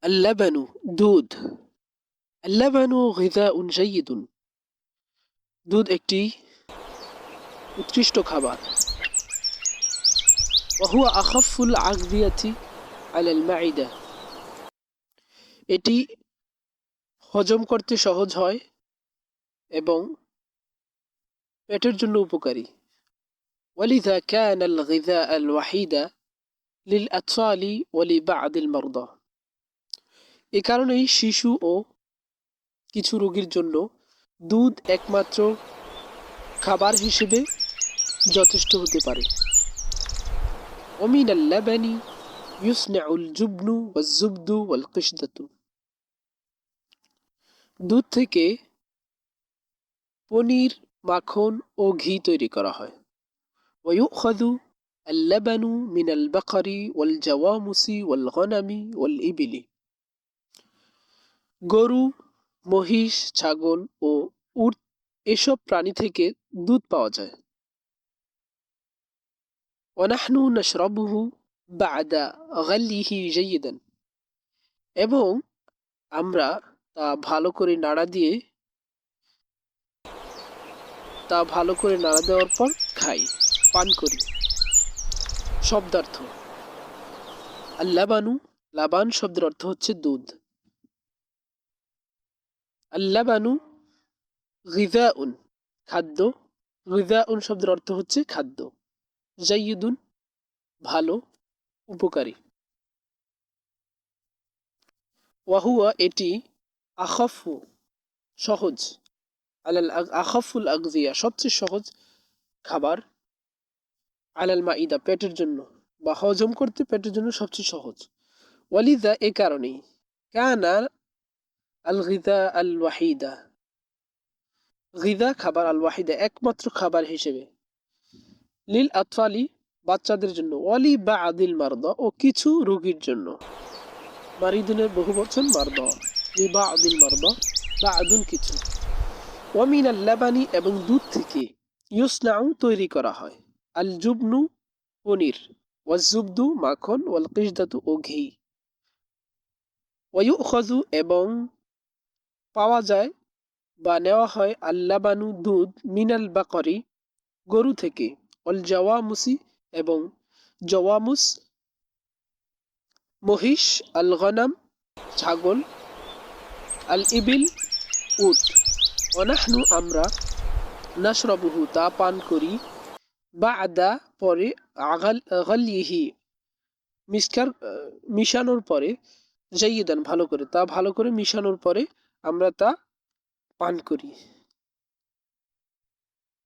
اللبن দুধ اللبن غذاء جيد দুধ একটি উৎকৃষ্ট খাবার وهو أخف الأغذية على المعدة এটি হজম করতে সহজ হয় এবং পেটের জন্য উপকারী ولذا كان الغذاء الوحيد للأطفال ولبعض المرضى এ কারণেই শিশু ও কিছু রোগীর জন্য দুধ একমাত্র খাবার হিসেবে যথেষ্ট হতে পারে ومن اللبن يصنع الجبن والزبد والقشدة দুধ থেকে পনির মাখন ও ঘি তৈরি করা হয় ويؤخذ اللبن من البقر والجوامس والغنم والإبل গরু মহিষ ছাগল ও উট এসব প্রাণী থেকে দুধ পাওয়া যায় ونحن نشربه بعد غليه جيدا এবং আমরা তা ভালো করে নাড়া দেওয়ার পর খাই পান করি শব্দার্থ আল্লাবানু লাবান শব্দের অর্থ হচ্ছে দুধ আল্লাবানু গিযাউন খাদ্য গিযাউন শব্দের অর্থ হচ্ছে খাদ্য জাইয়িদুন ভালো উপকারী ওয়াহুয়া এটি আখাফু সহজ আখাফুল আগজিয়া সবচেয়ে সহজ খাবার আলাল মাইদা পেটের জন্য বা হজম করতে পেটের জন্য সবচেয়ে সহজ ওয়ালিদা এ কারণেই কানা আল গিদা আল ওয়াহিদা গিদা খাবার আল ওয়াহিদা একমাত্র খাবার হিসেবে লিল আতফালি বাচ্চাদের জন্য ওয়ালি বা আদিল মারদা ও কিছু রোগীর জন্য মারিদুনের বহু বচন মারদা লি বা আদিল মারদা বা আদুন কিছু ওয়ামিন আল্লাবানি এবং দুধ থেকে ইউসনাউ তৈরি করা হয় আল জুবনু পনির ওয়াজুবদু মাখন ওয়াল কিসদাতু ও ঘি ওয়ায়ুখাযু এবং পাওয়া যায় বা নেওয়া হয় আল্লাবানু দুধ মিনাল বাকরি গরু থেকে অল জাওয়ামুসি এবং জওয়ামুস মহিষ আল গনাম ছাগল আল ইবিল উট ওনাহনু আমরা নাশরাবুহু তা পান করি বাদা পরে গালিহি মিশানোর পরে জাইয়িদান ভালো করে মিশানোর পরে আমরা তা পান করি